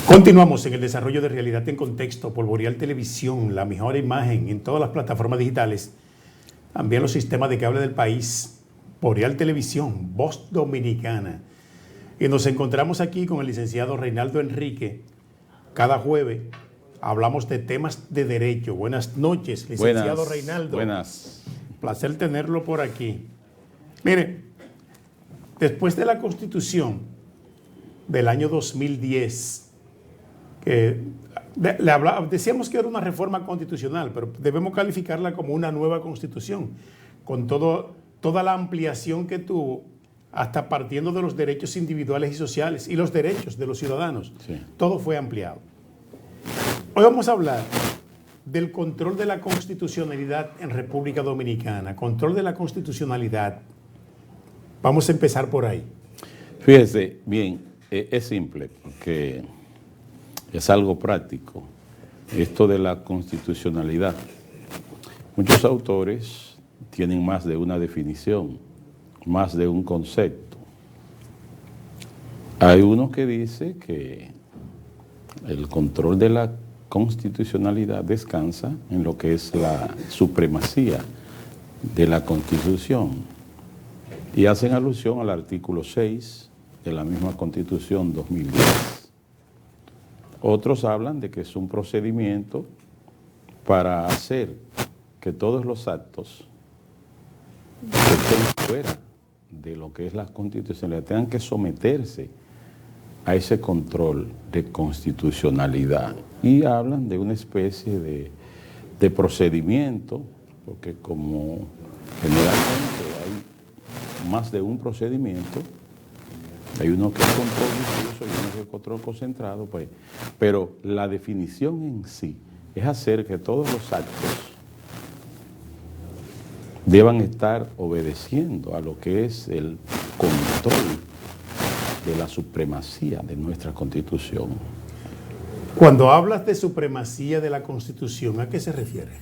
Continuamos en el desarrollo de Realidad en Contexto por Boreal Televisión, la mejor imagen en todas las plataformas digitales, también los sistemas de cable del país, Boreal Televisión, Voz Dominicana. Y nos encontramos aquí con el licenciado Reinaldo Enrique. Cada jueves hablamos de temas de derecho. Buenas noches, licenciado Reinaldo. Buenas. Placer tenerlo por aquí. Mire, después de la Constitución del año 2010, decíamos que era una reforma constitucional, pero debemos calificarla como una nueva constitución, con toda la ampliación que tuvo, hasta partiendo de los derechos individuales y sociales y los derechos de los ciudadanos. Sí. Todo fue ampliado. Hoy vamos a hablar del control de la constitucionalidad en República Dominicana. Control de la constitucionalidad. Vamos a empezar por ahí. Fíjese, bien, es simple, porque es algo práctico, esto de la constitucionalidad. Muchos autores tienen más de una definición, más de un concepto. Hay uno que dice que el control de la constitucionalidad descansa en lo que es la supremacía de la Constitución, y hacen alusión al artículo 6 de la misma Constitución 2010. Otros hablan de que es un procedimiento para hacer que todos los actos que estén fuera de lo que es la constitucionalidad tengan que someterse a ese control de constitucionalidad. Y hablan de una especie de procedimiento, porque como generalmente hay más de un procedimiento, hay uno que es control difuso y uno que es control concentrado, pues, pero la definición en sí es hacer que todos los actos deban estar obedeciendo a lo que es el control de la supremacía de nuestra Constitución. Cuando hablas de supremacía de la Constitución, ¿a qué se refiere?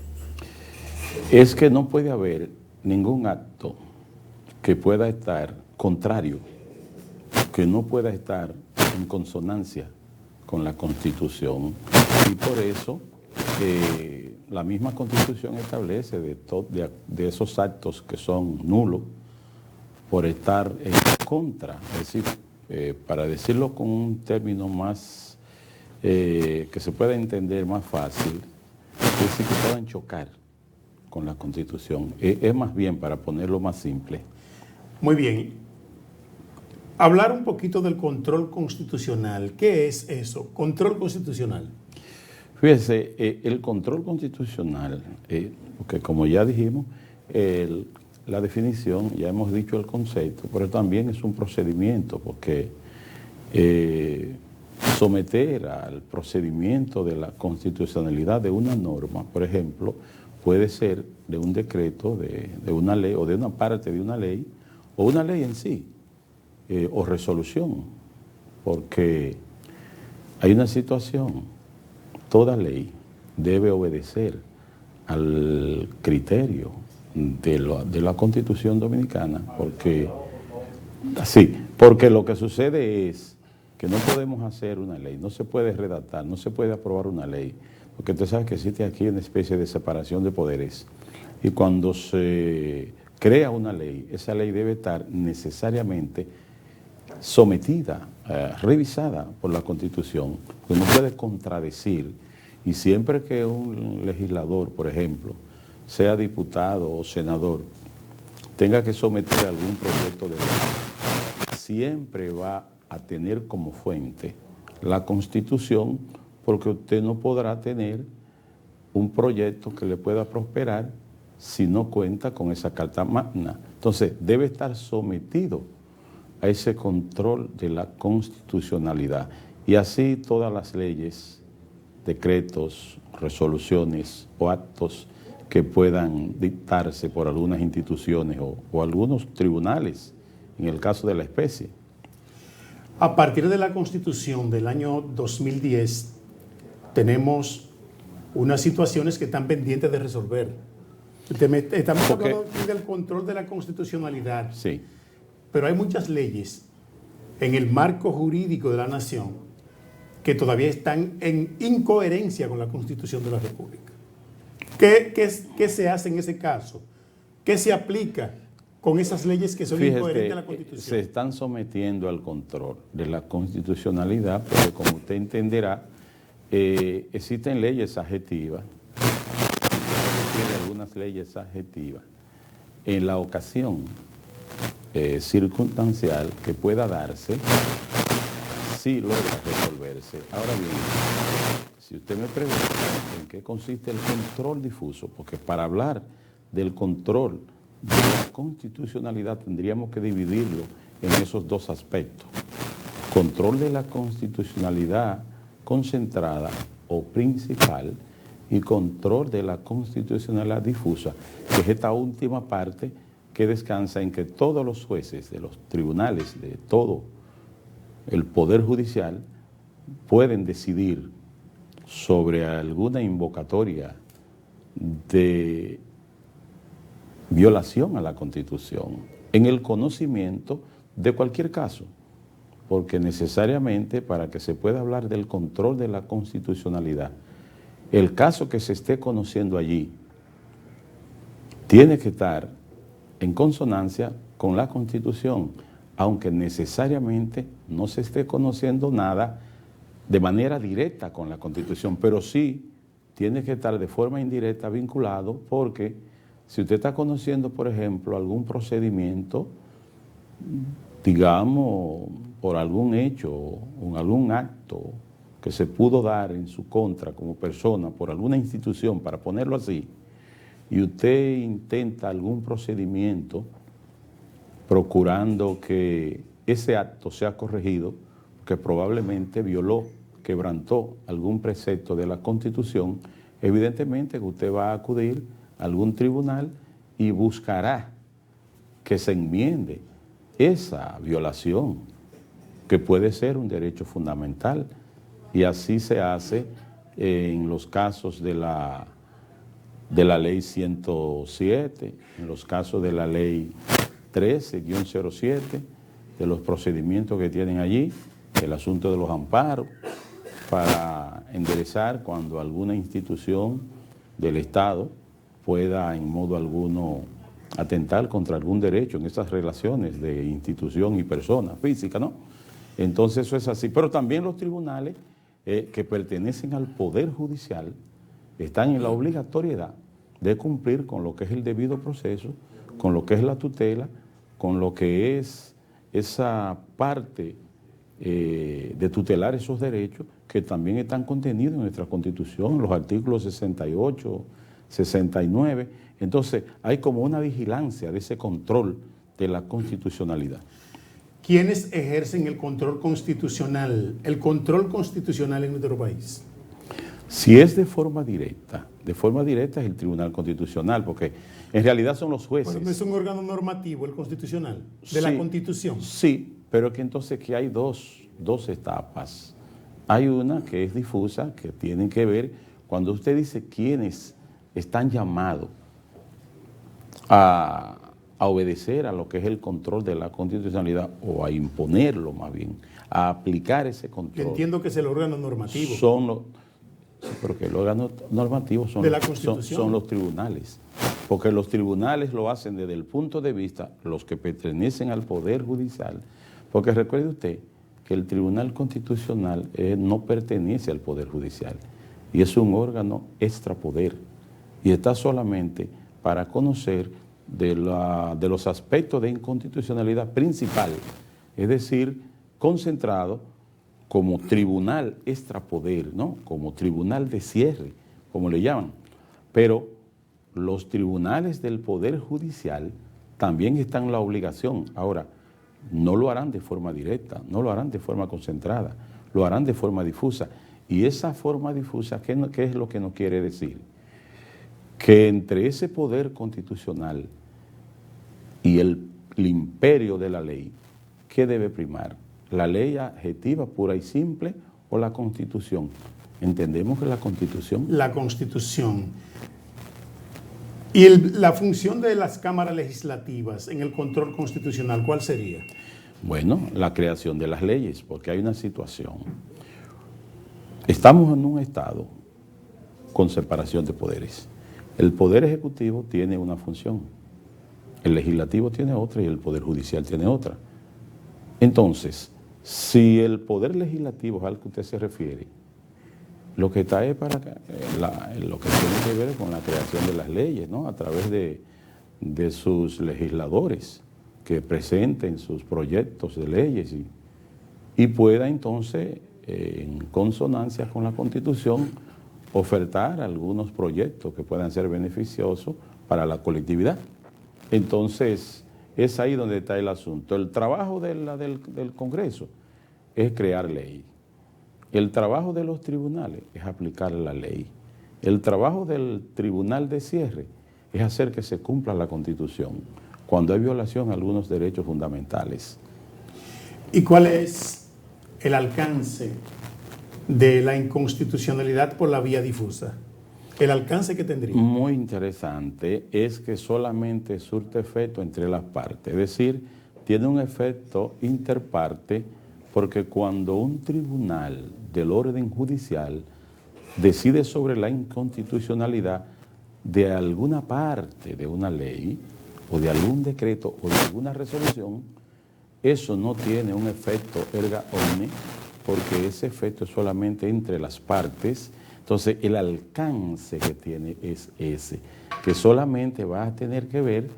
Es que no puede haber ningún acto que pueda estar contrario, que no pueda estar en consonancia con la Constitución. Y por eso la misma Constitución establece de esos actos que son nulos por estar en contra, es decir, para decirlo con un término más que se pueda entender más fácil, es decir, que puedan chocar con la Constitución. Es más bien, para ponerlo más simple. Muy bien. Hablar un poquito del control constitucional. ¿Qué es eso? Control constitucional. Fíjese, el control constitucional, porque como ya dijimos, la definición, ya hemos dicho el concepto, pero también es un procedimiento, porque someter al procedimiento de la constitucionalidad de una norma, por ejemplo, puede ser de un decreto, de una ley, o de una parte de una ley, o una ley en sí, o resolución, porque hay una situación, toda ley debe obedecer al criterio de la Constitución Dominicana, porque lo que sucede es que no podemos hacer una ley, no se puede redactar, no se puede aprobar una ley, porque usted sabe que existe aquí una especie de separación de poderes, y cuando se crea una ley, esa ley debe estar necesariamente sometida, revisada por la Constitución, porque no puede contradecir, y siempre que un legislador, por ejemplo, sea diputado o senador, tenga que someter algún proyecto de ley, siempre va a tener como fuente la Constitución, porque usted no podrá tener un proyecto que le pueda prosperar si no cuenta con esa Carta Magna. Entonces, debe estar sometido a ese control de la constitucionalidad. Y así todas las leyes, decretos, resoluciones o actos que puedan dictarse por algunas instituciones o algunos tribunales, en el caso de la especie. A partir de la Constitución del año 2010, tenemos unas situaciones que están pendientes de resolver. Estamos hablando aquí del control de la constitucionalidad. Sí. Pero hay muchas leyes en el marco jurídico de la nación que todavía están en incoherencia con la Constitución de la República. ¿Qué se hace en ese caso? ¿Qué se aplica con esas leyes que son incoherentes a la Constitución? Se están sometiendo al control de la constitucionalidad, porque como usted entenderá, existen leyes adjetivas, algunas leyes adjetivas, en la ocasión circunstancial que pueda darse, sí logra resolverse. Ahora bien, si usted me pregunta en qué consiste el control difuso, porque para hablar del control de la constitucionalidad tendríamos que dividirlo en esos dos aspectos. Control de la constitucionalidad concentrada o principal y control de la constitucionalidad difusa, que es esta última parte que descansa en que todos los jueces de los tribunales, de todo el Poder Judicial, pueden decidir sobre alguna invocatoria de violación a la Constitución en el conocimiento de cualquier caso, porque necesariamente para que se pueda hablar del control de la constitucionalidad, el caso que se esté conociendo allí tiene que estar en consonancia con la Constitución, aunque necesariamente no se esté conociendo nada de manera directa con la Constitución, pero sí tiene que estar de forma indirecta vinculado, porque si usted está conociendo, por ejemplo, algún procedimiento, digamos, por algún hecho o algún acto que se pudo dar en su contra como persona por alguna institución, para ponerlo así, y usted intenta algún procedimiento procurando que ese acto sea corregido, que probablemente violó, quebrantó algún precepto de la Constitución, evidentemente que usted va a acudir a algún tribunal y buscará que se enmiende esa violación, que puede ser un derecho fundamental, y así se hace en los casos de la ley 107, en los casos de la ley 13-07, de los procedimientos que tienen allí, el asunto de los amparos, para enderezar cuando alguna institución del Estado pueda en modo alguno atentar contra algún derecho en esas relaciones de institución y persona física, ¿no? Entonces eso es así. Pero también los tribunales que pertenecen al Poder Judicial están en la obligatoriedad de cumplir con lo que es el debido proceso, con lo que es la tutela, con lo que es esa parte de tutelar esos derechos que también están contenidos en nuestra Constitución, los artículos 68, 69. Entonces hay como una vigilancia de ese control de la constitucionalidad. ¿Quiénes ejercen el control constitucional en nuestro país? Si es de forma directa es el Tribunal Constitucional, porque en realidad son los jueces. Bueno, es un órgano normativo, el constitucional, de la Constitución. Sí, pero que entonces que hay dos etapas. Hay una que es difusa, que tienen que ver, cuando usted dice quiénes están llamados a obedecer a lo que es el control de la constitucionalidad, o a imponerlo más bien, a aplicar ese control. Yo entiendo que es el órgano normativo. Porque el órgano normativo son los tribunales. Porque los tribunales lo hacen desde el punto de vista, los que pertenecen al Poder Judicial. Porque recuerde usted que el Tribunal Constitucional no pertenece al Poder Judicial y es un órgano extrapoder, y está solamente para conocer de los aspectos de inconstitucionalidad principal, es decir, concentrado como tribunal extrapoder, ¿no? Como tribunal de cierre, como le llaman. Pero los tribunales del Poder Judicial también están en la obligación. Ahora, no lo harán de forma directa, no lo harán de forma concentrada, lo harán de forma difusa. Y esa forma difusa, ¿qué es lo que nos quiere decir? Que entre ese poder constitucional y el imperio de la ley, ¿qué debe primar? ¿La ley adjetiva pura y simple o la Constitución? Entendemos que la Constitución. La Constitución. ¿Y la función de las cámaras legislativas en el control constitucional, cuál sería? Bueno, la creación de las leyes, porque hay una situación. Estamos en un estado con separación de poderes. El Poder Ejecutivo tiene una función, el Legislativo tiene otra y el Poder Judicial tiene otra. Entonces, si el Poder Legislativo es al que usted se refiere, lo que está es para lo que tiene que ver con la creación de las leyes, ¿no? A través de sus legisladores que presenten sus proyectos de leyes y pueda entonces, en consonancia con la Constitución, ofertar algunos proyectos que puedan ser beneficiosos para la colectividad. Entonces, es ahí donde está el asunto. El trabajo del Congreso es crear ley. El trabajo de los tribunales es aplicar la ley. El trabajo del tribunal de cierre es hacer que se cumpla la Constitución cuando hay violación a algunos derechos fundamentales. ¿Y cuál es el alcance de la inconstitucionalidad por la vía difusa? El alcance que tendría. Muy interesante es que solamente surte efecto entre las partes, es decir, tiene un efecto interparte, porque cuando un tribunal del orden judicial decide sobre la inconstitucionalidad de alguna parte de una ley o de algún decreto o de alguna resolución, eso no tiene un efecto erga omnes, porque ese efecto es solamente entre las partes. Entonces el alcance que tiene es ese, que solamente va a tener que ver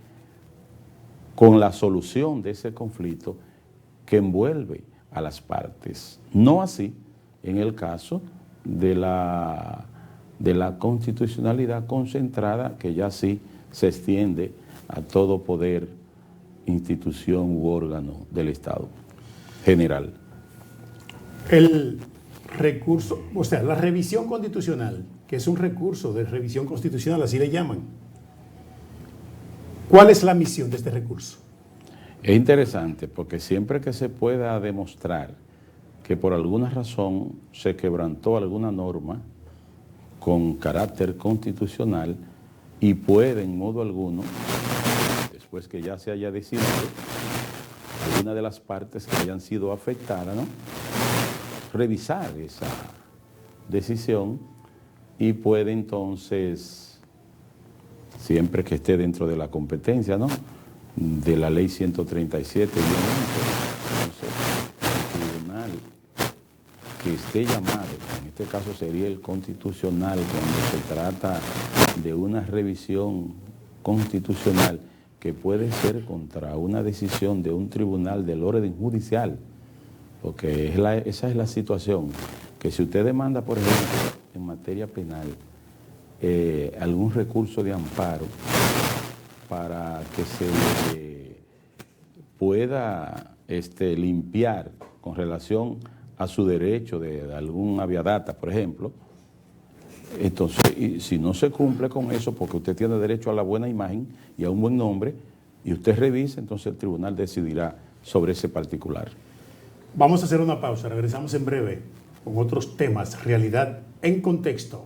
con la solución de ese conflicto que envuelve a las partes. No así en el caso de la constitucionalidad concentrada, que ya sí se extiende a todo poder, institución u órgano del Estado general. El recurso, o sea, la revisión constitucional, que es un recurso de revisión constitucional, así le llaman. ¿Cuál es la misión de este recurso? Es interesante porque siempre que se pueda demostrar que por alguna razón se quebrantó alguna norma con carácter constitucional y puede en modo alguno, después que ya se haya decidido, alguna de las partes que hayan sido afectadas, ¿no?, revisar esa decisión y puede entonces, siempre que esté dentro de la competencia, ¿no?, de la ley 137, entonces el tribunal que esté llamado, en este caso sería el constitucional, cuando se trata de una revisión constitucional que puede ser contra una decisión de un tribunal del orden judicial, porque esa es la situación, que si usted demanda, por ejemplo, en materia penal, algún recurso de amparo para que se le pueda limpiar con relación a su derecho de algún habeas, por ejemplo, entonces, y si no se cumple con eso, porque usted tiene derecho a la buena imagen y a un buen nombre, y usted revisa, entonces el tribunal decidirá sobre ese particular. Vamos a hacer una pausa, regresamos en breve con otros temas, realidad en contexto.